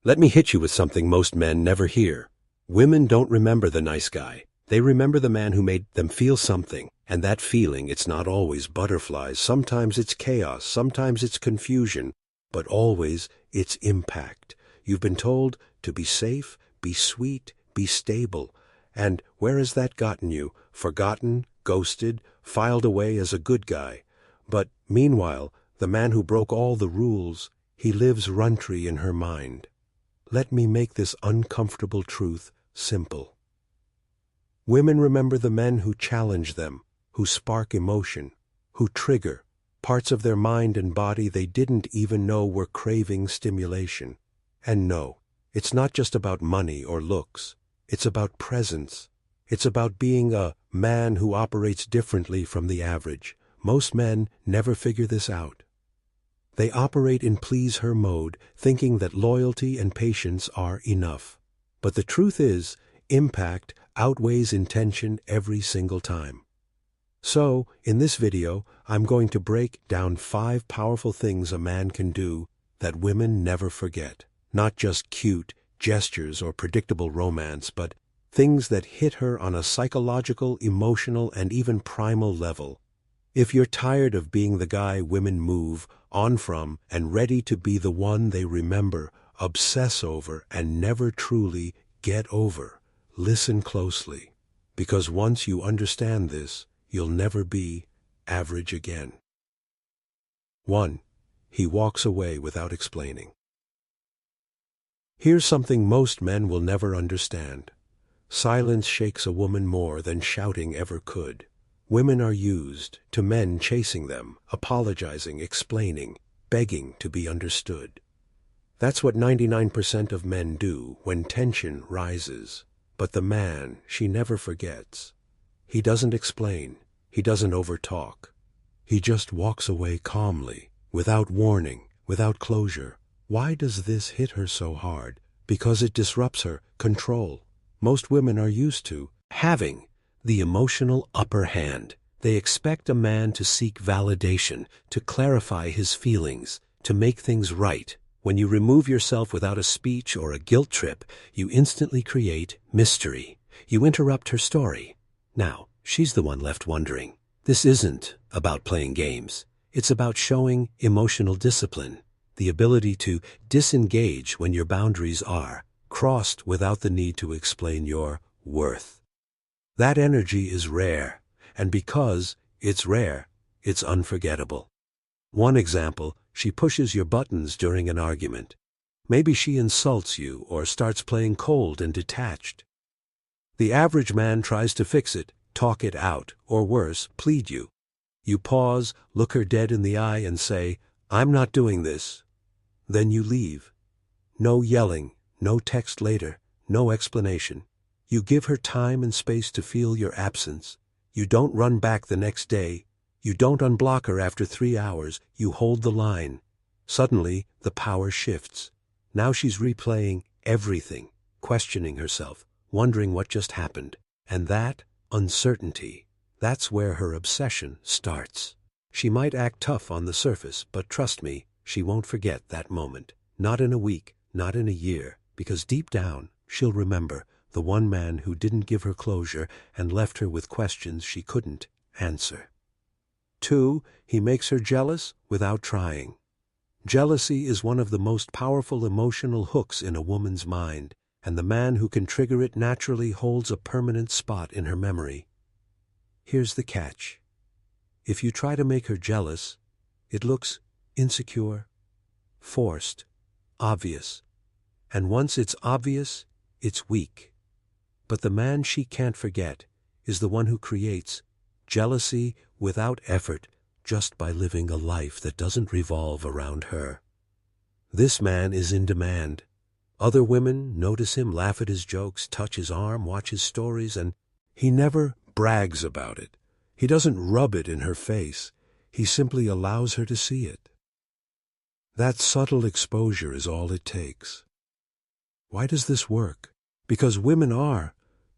Let me hit you with something most men never hear. Women don't remember the nice guy. They remember the man who made them feel something. And that feeling, it's not always butterflies. Sometimes it's chaos. Sometimes it's confusion. But always it's impact. You've been told to be safe, be sweet, be stable. And where has that gotten you? Forgotten, ghosted, filed away as a good guy. But meanwhile, the man who broke all the rules, he lives run-tree in her mind. Let me make this uncomfortable truth simple. Women remember the men who challenge them, who spark emotion, who trigger parts of their mind and body they didn't even know were craving stimulation. And no, it's not just about money or looks. It's about presence. It's about being a man who operates differently from the average. Most men never figure this out. They operate in please-her mode, thinking that loyalty and patience are enough. But the truth is, impact outweighs intention every single time. So, in this video, I'm going to break down 5 powerful things a man can do that women never forget. Not just cute gestures or predictable romance, but things that hit her on a psychological, emotional, and even primal level. If you're tired of being the guy women move on from and ready to be the one they remember, obsess over, and never truly get over, listen closely. Because once you understand this, you'll never be average again. 1. He walks away without explaining. Here's something most men will never understand. Silence shakes a woman more than shouting ever could. Women are used to men chasing them, apologizing, explaining, begging to be understood. That's what 99% of men do when tension rises. But the man, she never forgets. He doesn't explain. He doesn't overtalk. He just walks away calmly, without warning, without closure. Why does this hit her so hard? Because it disrupts her control. Most women are used to having the emotional upper hand. They expect a man to seek validation, to clarify his feelings, to make things right. When you remove yourself without a speech or a guilt trip, you instantly create mystery. You interrupt her story. Now, she's the one left wondering. This isn't about playing games. It's about showing emotional discipline, the ability to disengage when your boundaries are crossed without the need to explain your worth. That energy is rare, and because it's rare, it's unforgettable. One example, she pushes your buttons during an argument. Maybe she insults you or starts playing cold and detached. The average man tries to fix it, talk it out, or worse, plead you. You pause, look her dead in the eye and say, "I'm not doing this." Then you leave. No yelling, no text later, no explanation. You give her time and space to feel your absence. You don't run back the next day. You don't unblock her after 3 hours. You hold the line. Suddenly, the power shifts. Now she's replaying everything, questioning herself, wondering what just happened. And that uncertainty, that's where her obsession starts. She might act tough on the surface, but trust me, she won't forget that moment. Not in a week, not in a year, because deep down, she'll remember the one man who didn't give her closure and left her with questions she couldn't answer. 2. He makes her jealous without trying. Jealousy is one of the most powerful emotional hooks in a woman's mind, and the man who can trigger it naturally holds a permanent spot in her memory. Here's the catch. If you try to make her jealous, it looks insecure, forced, obvious. And once it's obvious, it's weak. But the man she can't forget is the one who creates jealousy without effort, just by living a life that doesn't revolve around her. This man is in demand. Other women notice him, laugh at his jokes, touch his arm, watch his stories, and he never brags about it. He doesn't rub it in her face. He simply allows her to see it. That subtle exposure is all it takes. Why does this work? Because women are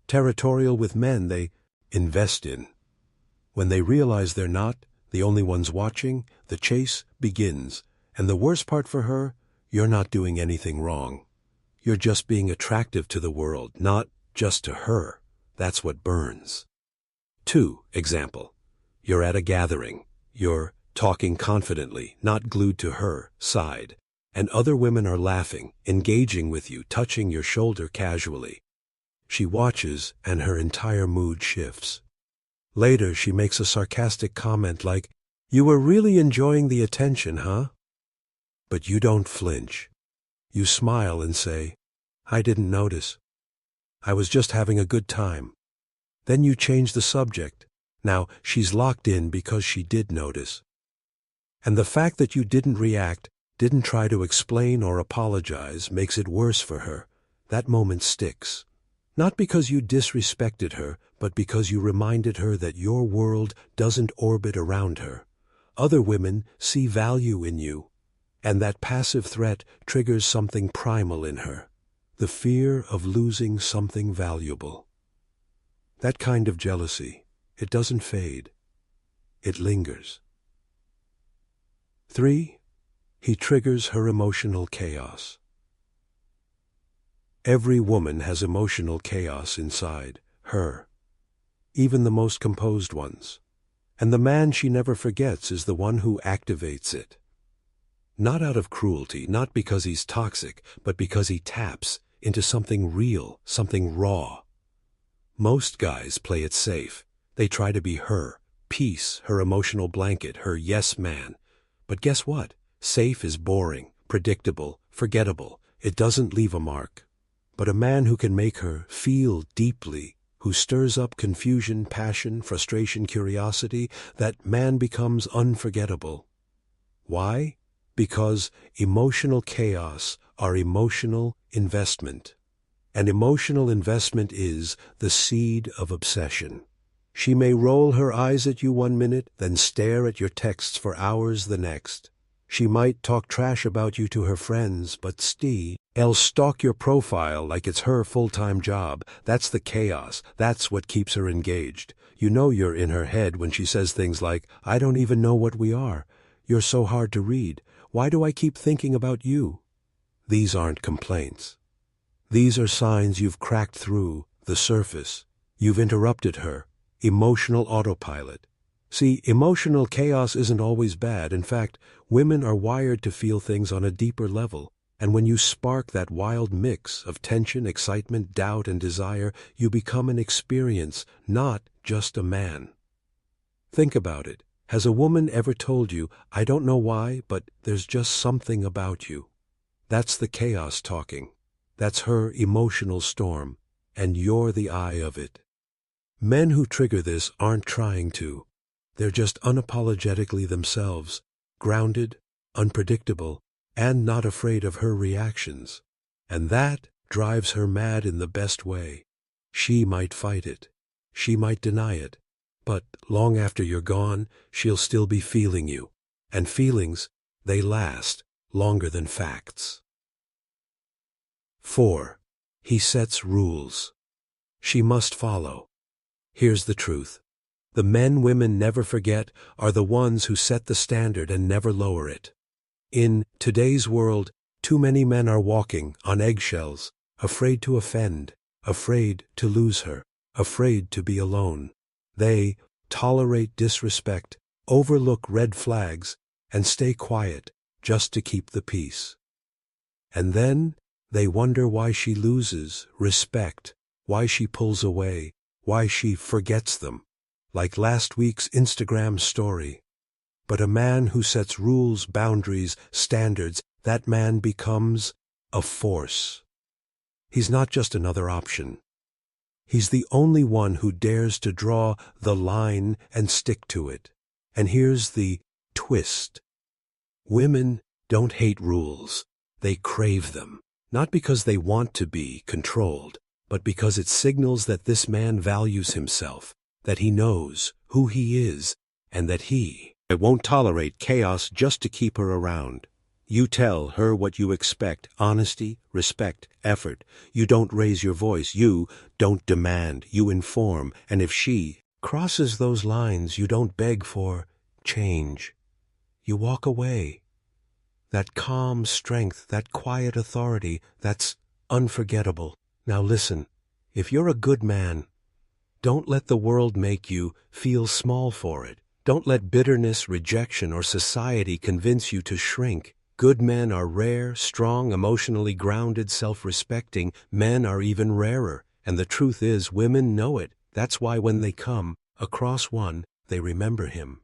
territorial with men they invest in. When they realize they're not the only ones watching, the chase begins. And the worst part for her, you're not doing anything wrong. You're just being attractive to the world, not just to her. That's what burns. 2. Example. You're at a gathering. You're talking confidently, not glued to her side. And other women are laughing, engaging with you, touching your shoulder casually. She watches, and her entire mood shifts. Later, she makes a sarcastic comment like, "You were really enjoying the attention, huh?" But you don't flinch. You smile and say, "I didn't notice. I was just having a good time." Then you change the subject. Now, she's locked in because she did notice. And the fact that you didn't react, didn't try to explain or apologize, makes it worse for her. That moment sticks. Not because you disrespected her, but because you reminded her that your world doesn't orbit around her. Other women see value in you, and that passive threat triggers something primal in her, the fear of losing something valuable. That kind of jealousy, it doesn't fade. It lingers. 3. He triggers her emotional chaos. Every woman has emotional chaos inside her, even the most composed ones. And the man she never forgets is the one who activates it. Not out of cruelty, not because he's toxic, but because he taps into something real, something raw. Most guys play it safe. They try to be her, peace, her emotional blanket, her yes man. But guess what? Safe is boring, predictable, forgettable. It doesn't leave a mark. But a man who can make her feel deeply, who stirs up confusion, passion, frustration, curiosity, that man becomes unforgettable. Why? Because emotional chaos are emotional investment. And emotional investment is the seed of obsession. She may roll her eyes at you one minute, then stare at your texts for hours the next. She might talk trash about you to her friends, but she'll stalk your profile like it's her full-time job. That's the chaos. That's what keeps her engaged. You know you're in her head when she says things like, "I don't even know what we are. You're so hard to read. Why do I keep thinking about you?" These aren't complaints. These are signs you've cracked through the surface. You've interrupted her. Emotional autopilot. See, emotional chaos isn't always bad. In fact, women are wired to feel things on a deeper level. And when you spark that wild mix of tension, excitement, doubt, and desire, you become an experience, not just a man. Think about it. Has a woman ever told you, "I don't know why, but there's just something about you"? That's the chaos talking. That's her emotional storm, and you're the eye of it. Men who trigger this aren't trying to. They're just unapologetically themselves, grounded, unpredictable, and not afraid of her reactions. And that drives her mad in the best way. She might fight it. She might deny it. But long after you're gone, she'll still be feeling you. And feelings, they last longer than facts. 4. He sets rules. She must follow. Here's the truth. The men women never forget are the ones who set the standard and never lower it. In today's world, too many men are walking on eggshells, afraid to offend, afraid to lose her, afraid to be alone. They tolerate disrespect, overlook red flags, and stay quiet just to keep the peace. And then they wonder why she loses respect, why she pulls away, why she forgets them, like last week's Instagram story. But a man who sets rules, boundaries, standards, that man becomes a force. He's not just another option. He's the only one who dares to draw the line and stick to it. And here's the twist. Women don't hate rules. They crave them. Not because they want to be controlled, but because it signals that this man values himself, that he knows who he is, and that he won't tolerate chaos just to keep her around. You tell her what you expect: honesty, respect, effort. You don't raise your voice. You don't demand. You inform. And if she crosses those lines, you don't beg for change. You walk away. That calm strength, that quiet authority, that's unforgettable. Now listen, if you're a good man, don't let the world make you feel small for it. Don't let bitterness, rejection, or society convince you to shrink. Good men are rare, strong, emotionally grounded, self-respecting. Men are even rarer. And the truth is, women know it. That's why when they come across one, they remember him.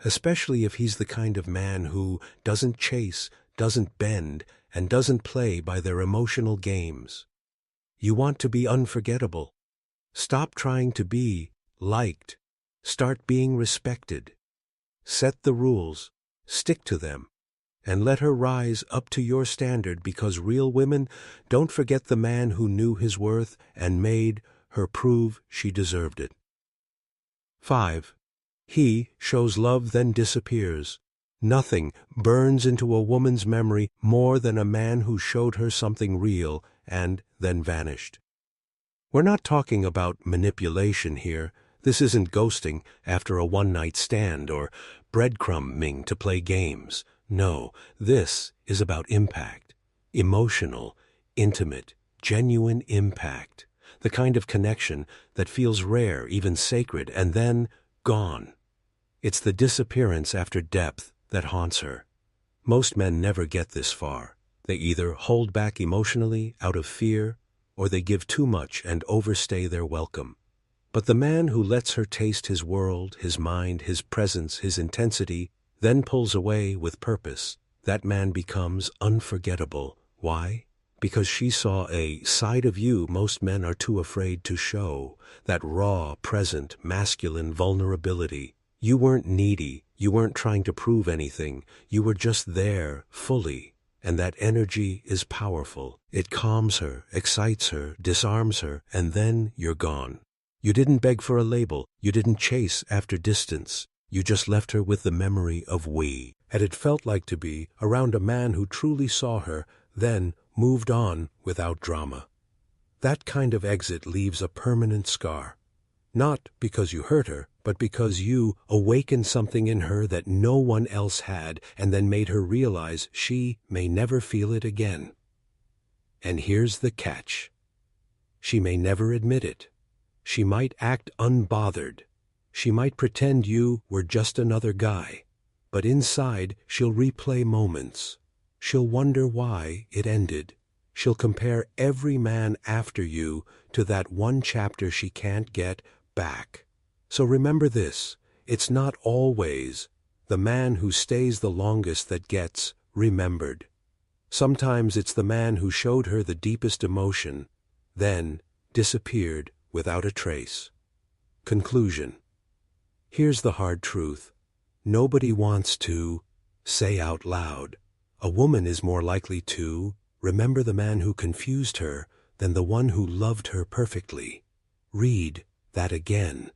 Especially if he's the kind of man who doesn't chase, doesn't bend, and doesn't play by their emotional games. You want to be unforgettable. Stop trying to be liked. Start being respected. Set the rules, stick to them, and let her rise up to your standard, because real women don't forget the man who knew his worth and made her prove she deserved it. 5. He shows love then disappears. Nothing burns into a woman's memory more than a man who showed her something real and then vanished. We're not talking about manipulation here. This isn't ghosting after a one-night stand or breadcrumbing to play games. No, this is about impact. Emotional, intimate, genuine impact. The kind of connection that feels rare, even sacred, and then gone. It's the disappearance after depth that haunts her. Most men never get this far. They either hold back emotionally out of fear, or they give too much and overstay their welcome. But the man who lets her taste his world, his mind, his presence, his intensity, then pulls away with purpose, that man becomes unforgettable. Why? Because she saw a side of you most men are too afraid to show, that raw, present, masculine vulnerability. You weren't needy, you weren't trying to prove anything, you were just there, fully. And that energy is powerful. It calms her, excites her, disarms her, and then you're gone. You didn't beg for a label, you didn't chase after distance. You just left her with the memory of we. And it felt like to be around a man who truly saw her, then moved on without drama. That kind of exit leaves a permanent scar. Not because you hurt her, but because you awakened something in her that no one else had, and then made her realize she may never feel it again. And here's the catch. She may never admit it. She might act unbothered. She might pretend you were just another guy. But inside, she'll replay moments. She'll wonder why it ended. She'll compare every man after you to that one chapter she can't get back. So remember this, it's not always the man who stays the longest that gets remembered. Sometimes it's the man who showed her the deepest emotion, then disappeared without a trace. Conclusion. Here's the hard truth. Nobody wants to say out loud. A woman is more likely to remember the man who confused her than the one who loved her perfectly. Read that again.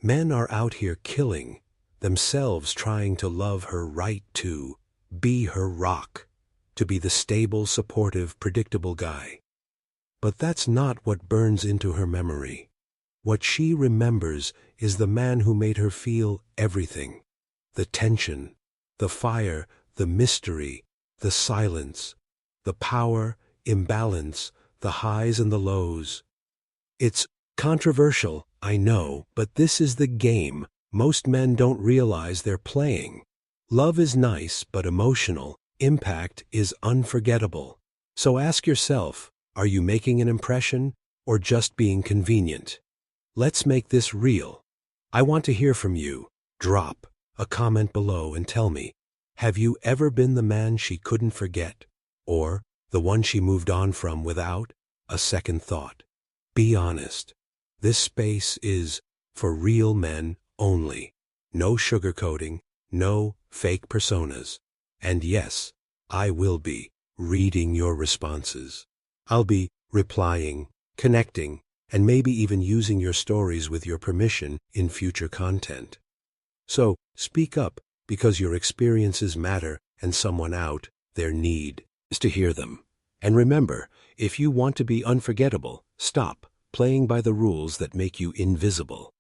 Men are out here killing themselves trying to love her right, to be her rock, to be the stable, supportive, predictable guy. But that's not what burns into her memory. What she remembers is the man who made her feel everything. The tension, the fire, the mystery, the silence, the power, imbalance, the highs and the lows. It's controversial, I know, but this is the game most men don't realize they're playing. Love is nice, but emotional. Impact is unforgettable. So ask yourself, are you making an impression or just being convenient? Let's make this real. I want to hear from you. Drop a comment below and tell me, have you ever been the man she couldn't forget, or the one she moved on from without a second thought? Be honest. This space is for real men only. No sugarcoating, no fake personas. And yes, I will be reading your responses. I'll be replying, connecting, and maybe even using your stories with your permission in future content. So speak up, because your experiences matter and someone out there needs to hear them. And remember, if you want to be unforgettable, stop playing by the rules that make you invisible.